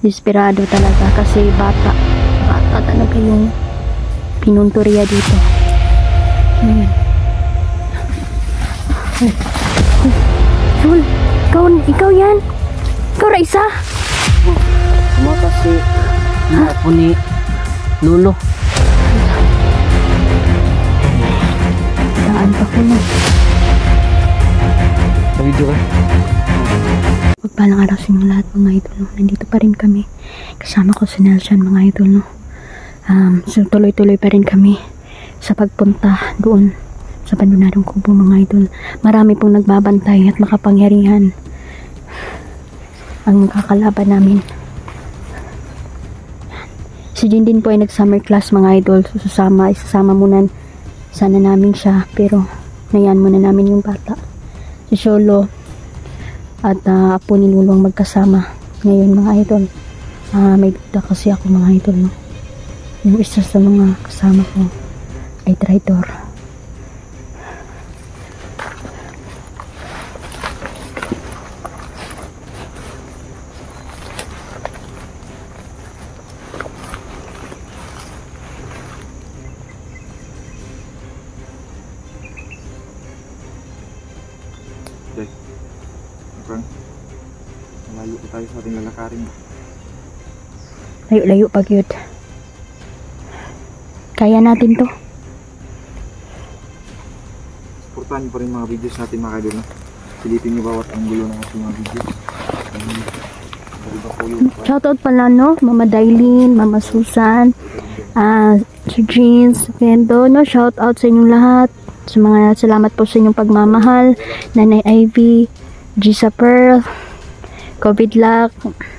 Desperado talaga kasi bata talaga yung pinunturya dito. Ayan. Sul, ikaw yan? Ikaw Raisa? Sama kasi ako ni Lolo. Daan pa ko na. Video ka? Pagpalang araw sa inyo lahat mga idol, no? Nandito pa rin kami. Kasama ko si Nelson mga idol, no? So tuloy-tuloy pa rin kami sa pagpunta doon sa Abandonadong Kubo mga idol. Marami pong nagbabantay at makapangyarihan ang kakalaban namin. Si Jinjin po ay nag-summer class mga idol. So isasama muna sana namin siya, pero nayan muna namin yung bata. Si Sholo at apo ni Lulong magkasama ngayon mga idol. May bida kasi ako mga idol, no? Yung isa sa mga kasama ko ay traitor. Malayo pa tayo sa ating lalakarin. Layo-layo pag yun. Kaya natin to. Supportahan niyo pa rin mga videos natin mga idol, no? Silipin niyo bawat anggulo ng ating mga videos. Shoutout pala, no? Mama Dailin, Mama Susan, Sir Jeans, Kendo, no? Shoutout sa inyong lahat. Salamat po sa inyong pagmamahal. Nanay Ivy, Gisa Pearl, Covid Luck,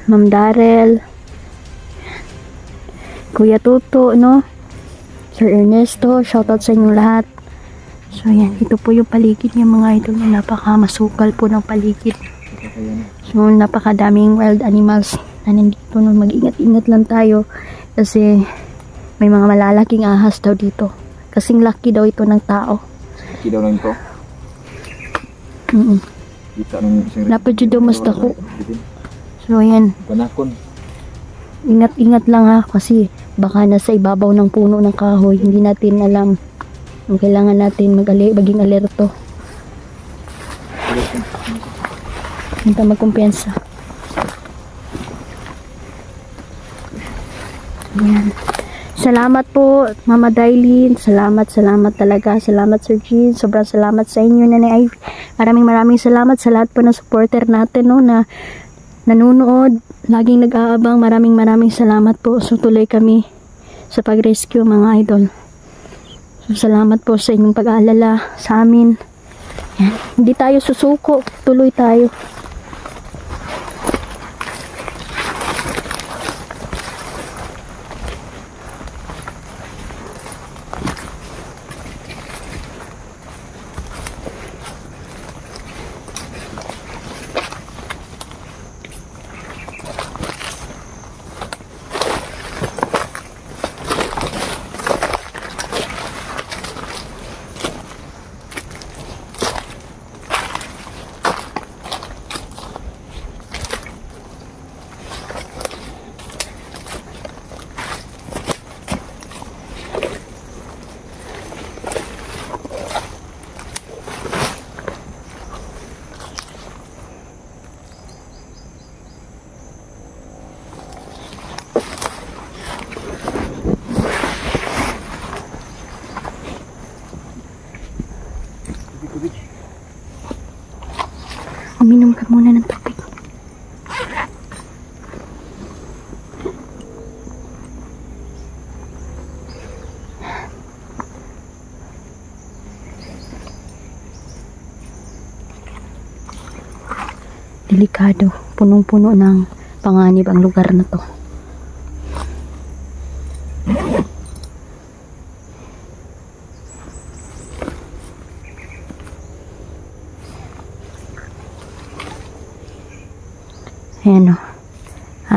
Ma'am Darrell, Kuya Tuto, no? Sir Ernesto, shoutout sa inyong lahat. So yan, ito po yung paligid niya mga idol. Napaka-masukal po ng paligid. So napakadaming wild animals na nandito. No? Mag-ingat-ingat lang tayo kasi may mga malalaking ahas daw dito. Kasing laki daw ito ng tao. Laki daw lang ito. Napad daw mas dako. So yan. Panakon. Ingat-ingat lang ha, kasi baka nasa ibabaw ng puno ng kahoy. Hindi natin alam. Ang kailangan natin maging alerto. Hindi tayo magkumpiyansa. Ayan. Salamat po Mama Dailin. Salamat talaga. Salamat Sir Jean. Sobrang salamat sa inyo Nanay Ivy. Maraming salamat sa lahat po ng supporter natin, no, na nanonood, laging nag-aabang. Maraming salamat po. So tuloy kami sa pag-rescue mga idol. So salamat po sa inyong pag-aalala sa amin. Yan. Hindi tayo susuko. Tuloy tayo. Uminom ka muna ng tubig. Delikado. Punong-puno ng panganib ang lugar na to. Ayan o.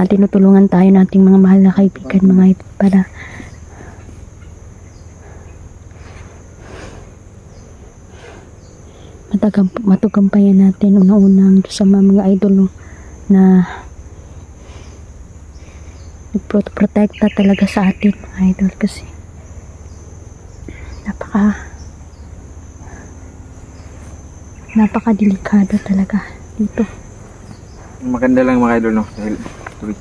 Tinutulungan tayo nating mga mahal na kaibigan mga ito para matugampayan natin una-unang sa mga idol, no, na nagprotekta talaga sa atin mga idol, kasi napaka delikado talaga dito. Maganda lang mga idol, no? Dahil tuloy.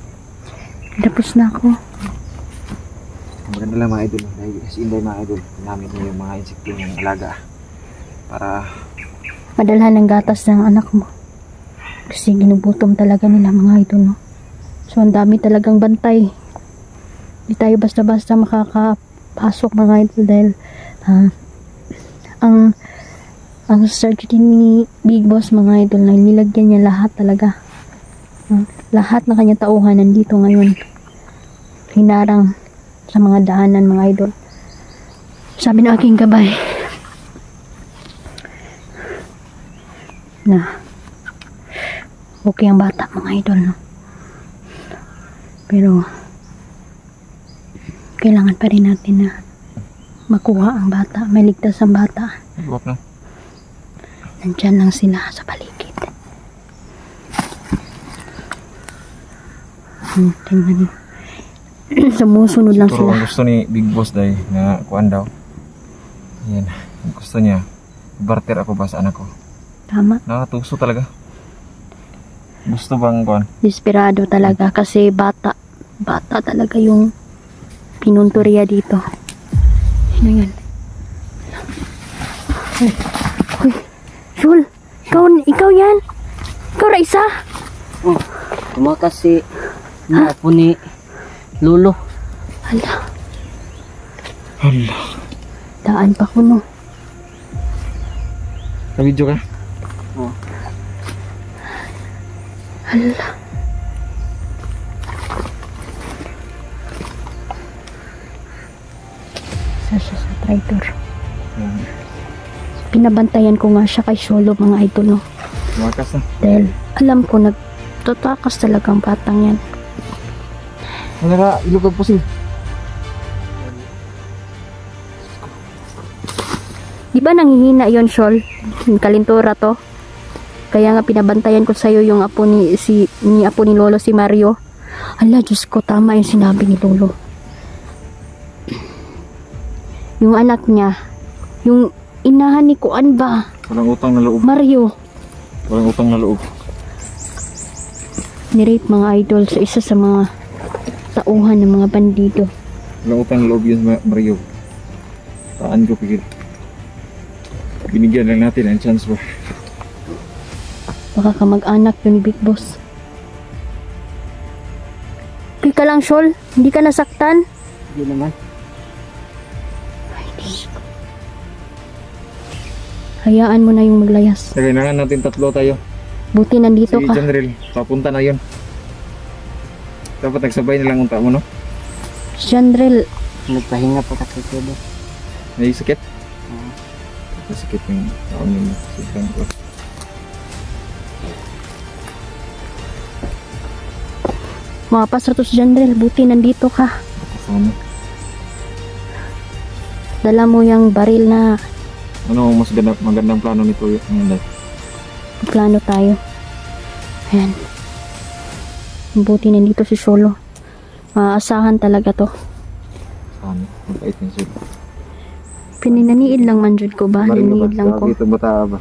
Tapos na ako. Maganda lang mga idol, no? Dahil as in dahil mga idol, namin yung mga insekto yung alaga para Madalhan ng gatas ng anak mo. Kasi ginugutom talaga nila mga idol, no? So ang dami talagang bantay. Hindi tayo basta-basta makakapasok mga idol dahil ang strategy ni Big Boss mga idol na nilagyan niya lahat talaga. Lahat ng kanyang tauhan nandito ngayon. Hinarang sa mga daanan mga idol. Sabi ng aking gabay na okay ang bata mga idol, no? Pero kailangan pa rin natin na makuha ang bata, may ligtas ang bata. Huwag na. Nandyan lang sila sa paligid. Tingnan mo. Sumusunod lang Siguro sila. ang gusto ni Big Boss dahil na kuan daw. Yan. Ang gusto niya, barter ako ba sa anak ko. Tama. Nakatuso talaga. Gusto bang kuan? Desperado talaga kasi bata talaga yung pinunturya dito. Sino yan? Uy, Jul, ikaw yan? Ikaw Raisa? Oh, tumakas si apo ni Lolo. Hala, Hala. daan pa ko, no? Ka-video ka? Oh. Hala. Siya sa traitor. Pinabantayan ko nga siya kay Solo mga idol, no? Tumakas na. Dahil alam ko nagtatakas talagang batang yan. Ano na, ilugag po siya. Di ba nanghihina yon Shol? Yung kalintura to. Kaya nga pinabantayan ko sa'yo yung apo ni Lolo si Mario. Ala, Diyos ko, tama yung sinabi ni Lolo. Yung anak niya, yung inahan ni Kuan ba? Walang utang na loob. Mario. Walang utang na loob. Nirate mga idol sa isa sa mga tauhan ng mga bandido. Walang utang na loob yun, Mario. Taan ko pigil. Binigyan lang natin ang chance ba. Baka ka mag-anak yun, Big Boss. Okay ka lang, Shol? Hindi ka nasaktan? Hindi naman. Ay, Diyos ko. Hayaan mo na yung maglayas. Kailangan natin tatlo tayo. Buti nandito Si ka. Janril, papunta na yun. Dapat nagsabay na lang unta mo, no? Jandrel, Nagpahinga pa kasi siya doon. May sakit? May sakit yung taon yun. Sobrang ko. mapas na to si Jandrel. Buti nandito ka. Kasama. Dala mo yung baril na Ano ang mas magandang plano nito yun? plano tayo. Ayan. Buti nandito si Solo. Maaasahan talaga to. Kasama. Mabait yung sila. Pininaniid lang man jud ko ba? Naniid lang ko. Ito bata ba?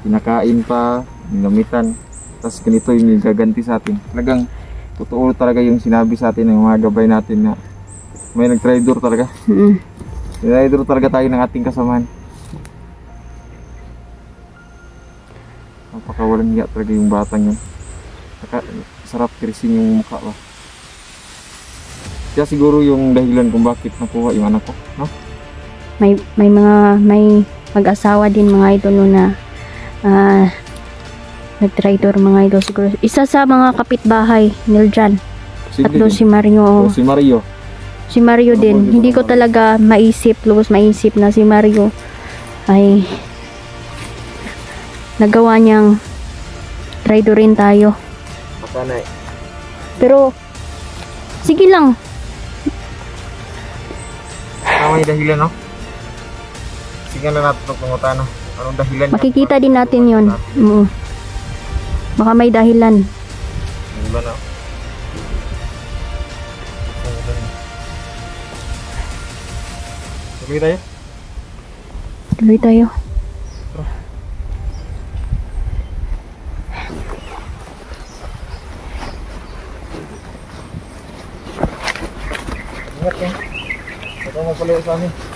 Pinakain pa, ginamitan. Tapos ganito yung gaganti sa atin. Talagang totoo talaga yung sinabi sa atin ng mga gabay natin na may nag-traitor talaga. Traitor talaga tayo ng ating kasamahan. Napakawalang hiya talaga yung batang yun. Sarap kirisin yung mukha ba. Kaya siguro yung dahilan kung bakit nakuha yung anak ko, no? May mag-asawa din mga idol no, na nag-traitor mga idol siguro. Isa sa mga kapitbahay Niljan. At doon si Mario. Si Mario. Si Mario din. Hindi ko talaga lubos maisip na si Mario ay nagawa niyang traidorin tayo. Masanay. Pero sige lang. Tama yung dahilan, no? Sige na natin itong pangutan, no? Anong dahilan niya? Makikita din natin yon. Baka may dahilan. Ano ba, no? Tuloy tayo. Tuloy tayo. Ingat eh. Ito mo pala sa amin.